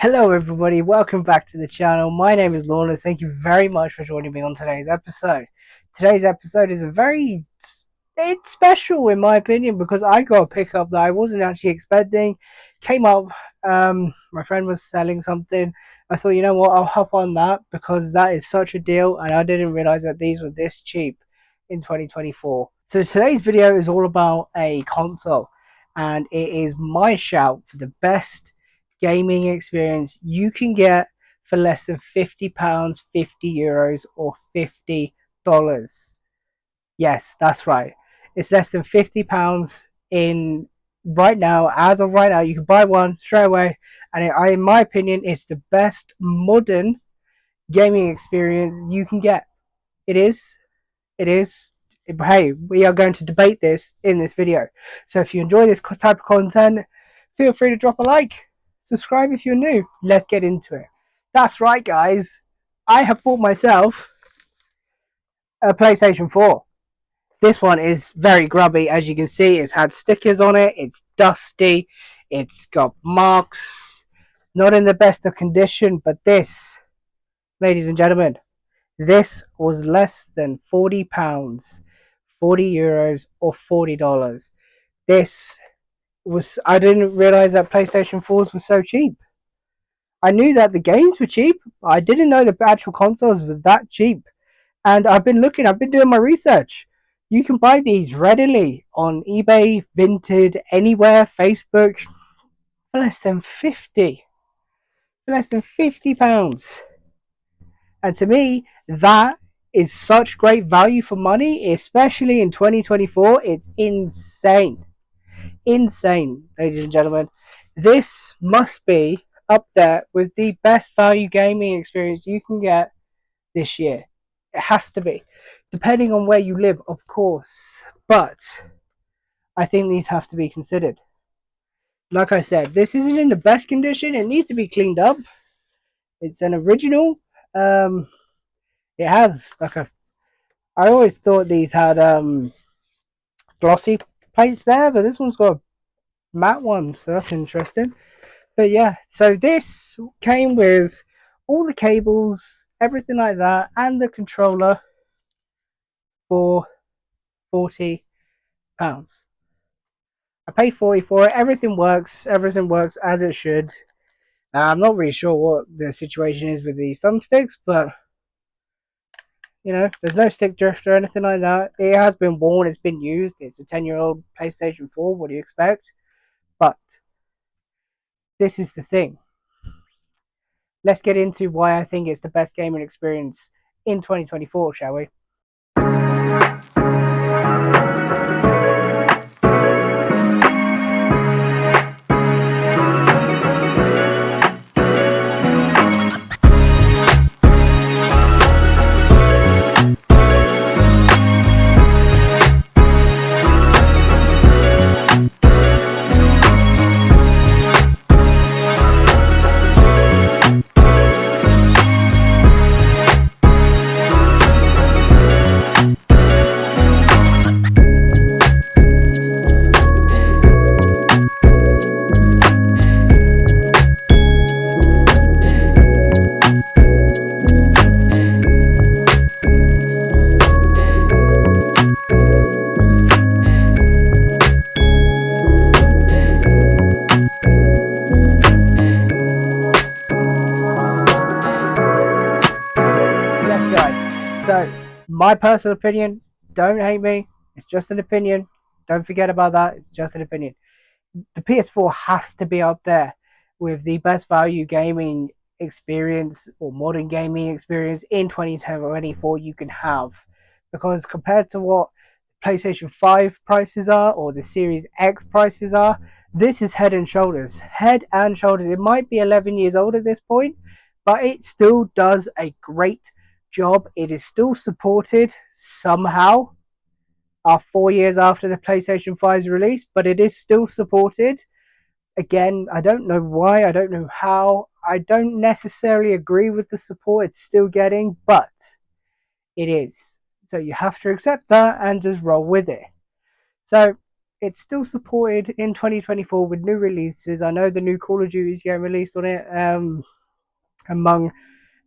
Hello everybody, welcome back to the channel. My name is Lawless. Thank you very much for joining me on today's episode. Today's episode is it's special in my opinion because I got a pickup that I wasn't actually expecting. Came up, my friend was selling something. I thought, you know what, I'll hop on that because that is such a deal and I didn't realize that these were this cheap in 2024. So today's video is all about a console and it is my shout for the best gaming experience you can get for less than £50, €50, or $50. Yes, that's right. It's less than £50 in right now. As of right now, you can buy one straight away, and in my opinion, it's the best modern gaming experience you can get. It is. It is. Hey, we are going to debate this in this video. So if you enjoy this type of content, feel free to drop a like. Subscribe if you're new. Let's get into it. That's right, guys. I have bought myself a PlayStation 4. This one is very grubby. As you can see, it's had stickers on it. It's dusty. It's got marks. It's not in the best of condition. But this, ladies and gentlemen, this was less than £40, €40, or $40. This was, I didn't realize that PlayStation 4s were so cheap. I knew that the games were cheap. I didn't know the actual consoles were that cheap. And I've been doing my research. You can buy these readily on eBay, Vinted, anywhere, Facebook, for less than 50. For less than £50. And to me, that is such great value for money, especially in 2024. It's insane. Insane, ladies and gentlemen. This must be up there with the best value gaming experience you can get this year. It has to be, depending on where you live, of course. But I think these have to be considered. Like I said, this isn't in the best condition. It needs to be cleaned up. It's an original. It has like a. I always thought these had glossy plates there, but this one's got a matte one, so that's interesting. But yeah, so this came with all the cables, everything like that, and the controller for £40. I paid 40 for it. Everything works. Everything works as it should. I'm not really sure what the situation is with these thumbsticks, but you know, there's no stick drift or anything like that. It has been worn. It's been used. It's a 10-year-old PlayStation 4. What do you expect? But this is the thing. Let's get into why I think it's the best gaming experience in 2024, shall we? So, my personal opinion, don't hate me. It's just an opinion. Don't forget about that. It's just an opinion. The PS4 has to be up there with the best value gaming experience or modern gaming experience in 2024 you can have. Because compared to what PlayStation 5 prices are or the Series X prices are, this is head and shoulders. Head and shoulders. It might be 11 years old at this point, but it still does a great job. It is still supported somehow 4 years after the PlayStation 5's release, but it is still supported. Again, I don't know why, I don't know how, I don't necessarily agree with the support it's still getting, but it is. So you have to accept that and just roll with it. So it's still supported in 2024 with new releases. I know the new Call of Duty is getting released on it, among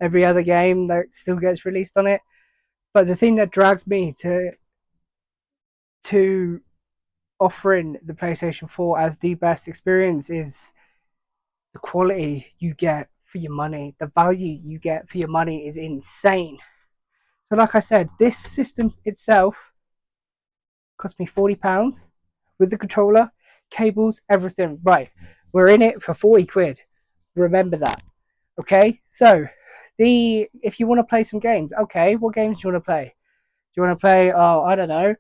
every other game that still gets released on it. But the thing that drags me to offering the PlayStation 4 as the best experience is the quality you get for your money. The value you get for your money is insane. So, like I said, this system itself cost me £40 with the controller, cables, everything. Right, we're in it for 40 quid. Remember that. Okay, so if you want to play some games, okay, what games do you want to play? Do you want to play? Oh, I don't know,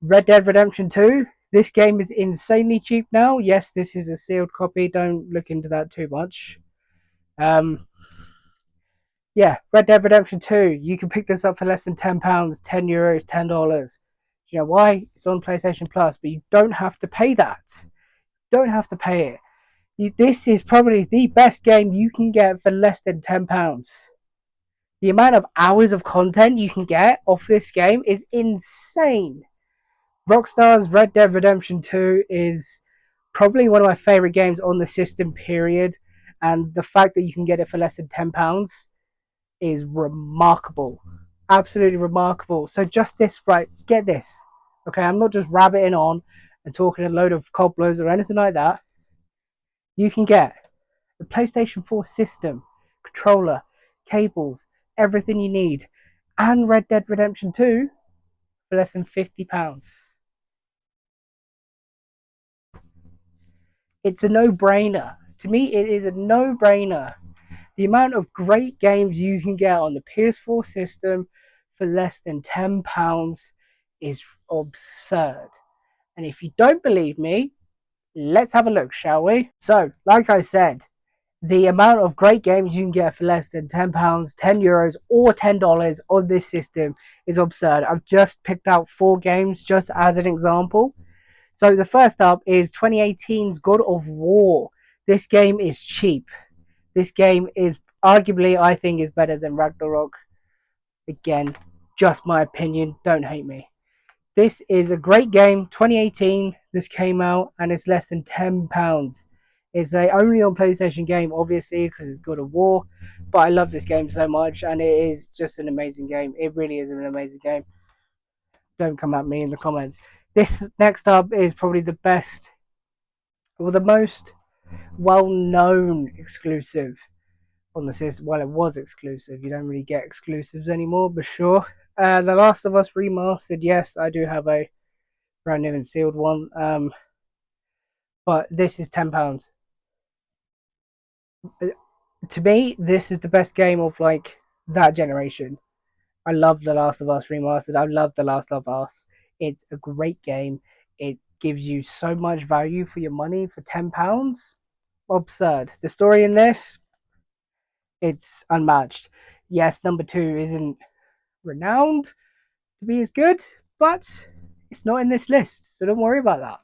Red Dead Redemption 2. This game is insanely cheap now. Yes, this is a sealed copy. Don't look into that too much. Um, yeah, Red Dead Redemption 2. You can pick this up for less than £10, €10, $10. You know why? It's on PlayStation Plus, but you don't have to pay that. You don't have to pay it. This is probably the best game you can get for less than £10. The amount of hours of content you can get off this game is insane. Rockstar's Red Dead Redemption 2 is probably one of my favorite games on the system, period. And the fact that you can get it for less than £10 is remarkable. Absolutely remarkable. So just this, right, get this. Okay, I'm not just rabbiting on and talking a load of cobblers or anything like that. You can get the PlayStation 4 system, controller, cables, everything you need, and Red Dead Redemption 2 for less than £50. It's a no-brainer. To me, it is a no-brainer. The amount of great games you can get on the PS4 system for less than £10 is absurd. And if you don't believe me, let's have a look, shall we? So, like I said, the amount of great games you can get for less than £10, €10, or $10 on this system is absurd. I've just picked out 4 games just as an example. So the first up is 2018's God of War. This game is cheap. This game is arguably, I think, is better than Ragnarok. Again, just my opinion. Don't hate me. This is a great game. 2018, this came out, and it's less than £10. It's a only on PlayStation game, obviously, because it's God of War. But I love this game so much, and it is just an amazing game. It really is an amazing game. Don't come at me in the comments. This next up is probably the best, or the most well-known exclusive on the system. Well, it was exclusive. You don't really get exclusives anymore, but sure. The Last of Us Remastered. Yes, I do have a brand new and sealed one. But this is £10. To me, this is the best game of like that generation. I love The Last of Us Remastered. I love The Last of Us. It's a great game. It gives you so much value for your money for £10. Absurd. The story in this, it's unmatched. Yes, number 2 isn't renowned to be as good, but it's not in this list, so don't worry about that.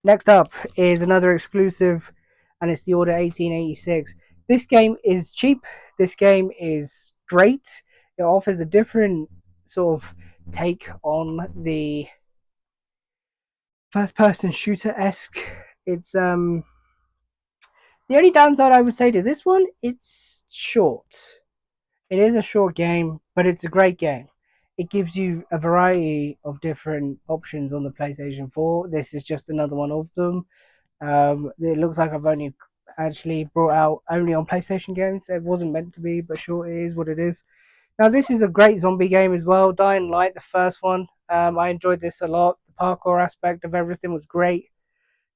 Next up is another exclusive, and it's the Order 1886. This game is cheap. This game is great. It offers a different sort of take on the first-person shooter-esque. It's the only downside I would say to this one, it's short. It is a short game, but it's a great game. It gives you a variety of different options on the PlayStation 4. This is just another one of them. It looks like I've only actually brought out only on PlayStation games. It wasn't meant to be, but sure, it is what it is. Now, this is a great zombie game as well. Dying Light, the first one. I enjoyed this a lot. The parkour aspect of everything was great.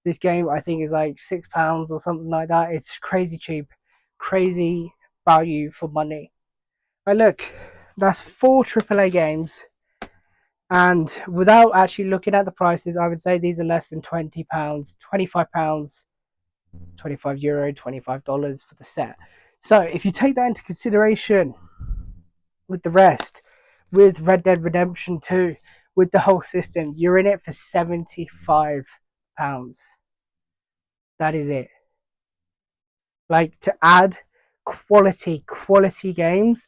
This game, I think, is like £6 or something like that. It's crazy cheap. Crazy value for money. Look, that's 4 AAA games, and without actually looking at the prices, I would say these are less than £20, £25, €25, $25 for the set. So if you take that into consideration with the rest, with Red Dead Redemption 2, with the whole system, you're in it for £75. That is it. Like, to add quality games,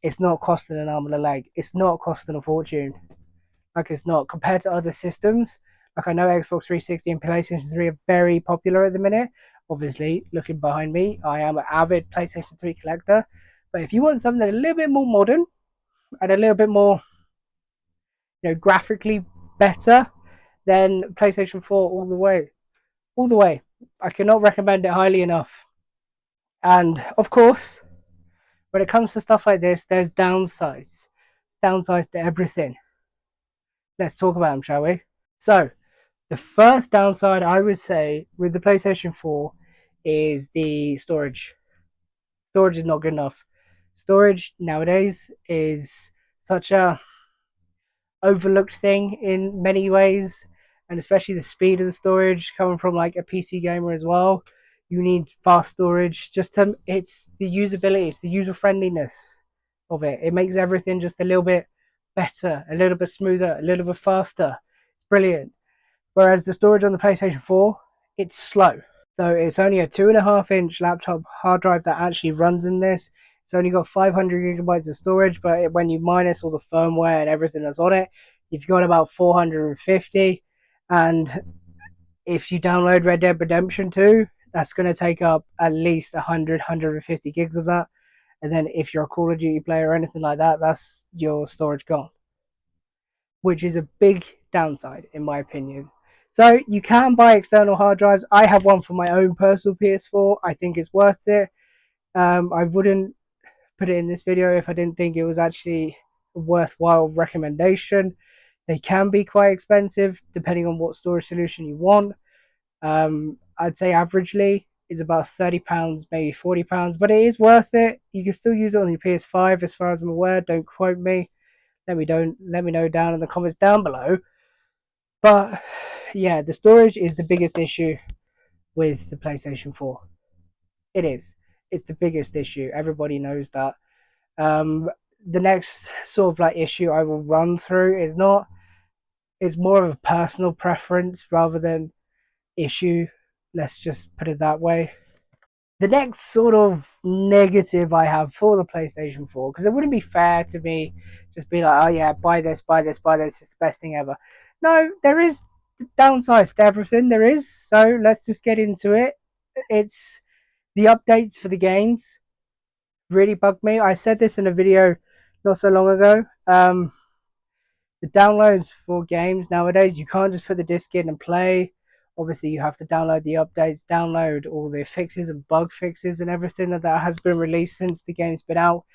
it's not costing an arm and a leg. It's not costing a fortune. Like, it's not. Compared to other systems, Like, I know Xbox 360 and PlayStation 3 are very popular at the minute. Obviously, looking behind me, I am an avid PlayStation 3 collector. But if you want something a little bit more modern and a little bit more, graphically better, then PlayStation 4 all the way. All the way. I cannot recommend it highly enough. And of course, when it comes to stuff like this, there's downsides. Downsides to everything. Let's talk about them, shall we? So, the first downside I would say with the PlayStation 4 is the storage. Storage is not good enough. Storage nowadays is such a overlooked thing in many ways, and especially the speed of the storage coming from like a PC gamer as well. You need fast storage. It's the usability, it's the user friendliness of it. It makes everything just a little bit better, a little bit smoother, a little bit faster. It's brilliant. Whereas the storage on the PlayStation 4, it's slow. So it's only a 2.5-inch laptop hard drive that actually runs in this. It's only got 500 gigabytes of storage, but when you minus all the firmware and everything that's on it, you've got about 450. And if you download Red Dead Redemption 2, that's going to take up at least 100, 150 gigs of that. And then if you're a Call of Duty player or anything like that, that's your storage gone, which is a big downside in my opinion. So you can buy external hard drives. I have one for my own personal PS4. I think it's worth it. I wouldn't put it in this video if I didn't think it was actually a worthwhile recommendation. They can be quite expensive depending on what storage solution you want. I'd say averagely is about £30, maybe £40, but it is worth it. You can still use it on your PS5 as far as I'm aware. Don't quote me. Let me know down in the comments down below. But yeah, the storage is the biggest issue with the PlayStation 4. It is. It's the biggest issue. Everybody knows that. The next sort of like issue I will run through is not. It's more of a personal preference rather than issue. Let's just put it that way. The next sort of negative I have for the PlayStation 4, because it wouldn't be fair to me just be like, oh yeah, buy this, buy this, buy this, it's the best thing ever. No, there is downsides to everything, there is. So let's just get into it. It's the updates for the games really bug me. I said this in a video not so long ago. The downloads for games nowadays, you can't just put the disc in and play. Obviously, you have to download the updates, download all the fixes and bug fixes and everything that has been released since the game's been out.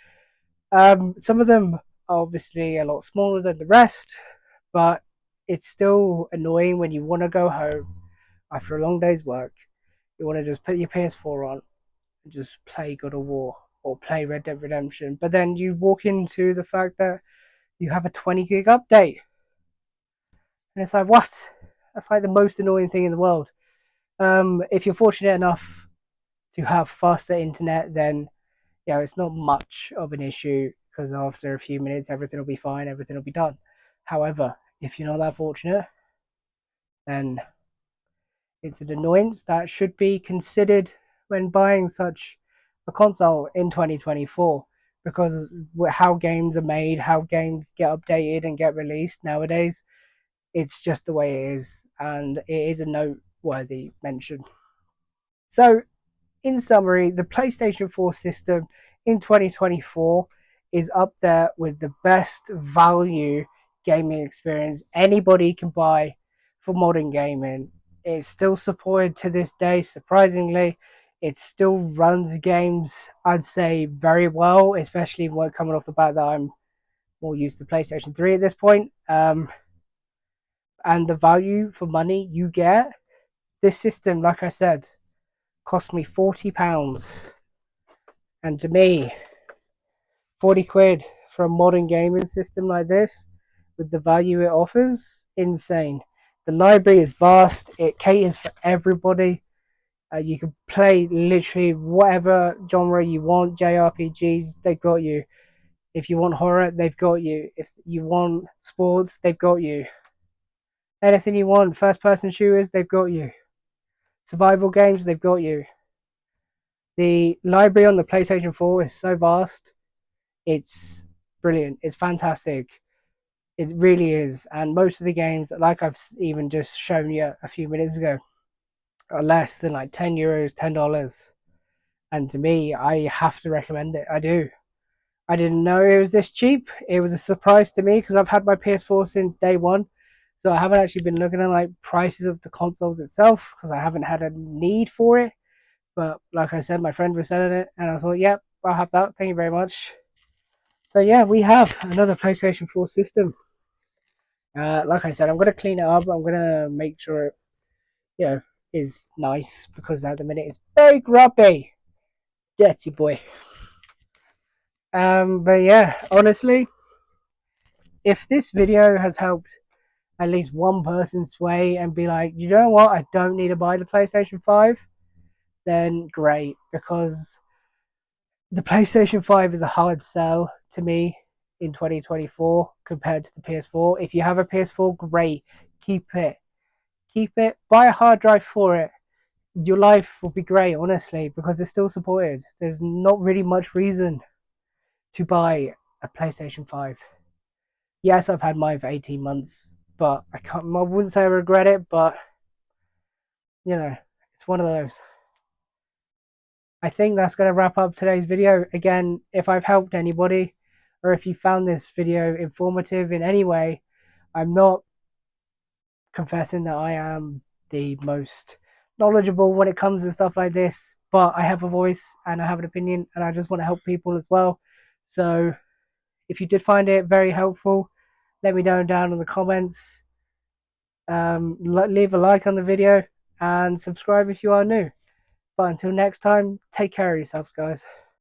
Some of them are obviously a lot smaller than the rest, but it's still annoying when you want to go home after a long day's work. You want to just put your PS4 on and just play God of War or play Red Dead Redemption, but then you walk into the fact that you have a 20 gig update. And it's like, what? That's like the most annoying thing in the world. If you're fortunate enough to have faster internet, then it's not much of an issue because after a few minutes, everything will be fine, everything will be done. However, if you're not that fortunate, then it's an annoyance that should be considered when buying such a console in 2024, because how games are made, how games get updated and get released nowadays, it's just the way it is, and it is a noteworthy mention. So, in summary, the PlayStation 4 system in 2024 is up there with the best value gaming experience anybody can buy for modern gaming. It's still supported to this day, surprisingly. It still runs games, I'd say, very well, especially when coming off the bat that I'm more used to PlayStation 3 at this point. And the value for money you get, this system, like I said, cost me £40. And to me, 40 quid for a modern gaming system like this, with the value it offers, insane. The library is vast, it caters for everybody. You can play literally whatever genre you want. JRPGs, they've got you. If you want horror, they've got you. If you want sports, they've got you. Anything you want, first person shooters, they've got you. Survival games, they've got you. The library on the PlayStation 4 is so vast. It's brilliant. It's fantastic. It really is. And most of the games, like I've even just shown you a few minutes ago, are less than like €10, $10. And to me, I have to recommend it. I do. I didn't know it was this cheap. It was a surprise to me because I've had my PS4 since day one. So I haven't actually been looking at like prices of the consoles itself because I haven't had a need for it. But like I said, my friend was selling it, and I thought, yep, I'll have that. Thank you very much. So yeah, we have another PlayStation 4 system. Like I said, I'm gonna clean it up. I'm gonna make sure it, you know, is nice because at the minute it's very grubby, dirty boy. But yeah, honestly, if this video has helped at least one person sway and be like, you know what, I don't need to buy the PlayStation 5, then great, because the PlayStation 5 is a hard sell to me in 2024 compared to the PS4. If you have a PS4, great, keep it. Keep it, buy a hard drive for it. Your life will be great, honestly, because it's still supported. There's not really much reason to buy a PlayStation 5. Yes, I've had mine for 18 months, but I wouldn't say I regret it, but it's one of those. I think that's going to wrap up today's video. Again, if I've helped anybody or if you found this video informative in any way, I'm not confessing that I am the most knowledgeable when it comes to stuff like this, but I have a voice and I have an opinion and I just want to help people as well. So if you did find it very helpful, let me know down in the comments. Leave a like on the video and subscribe if you are new. But until next time, take care of yourselves, guys.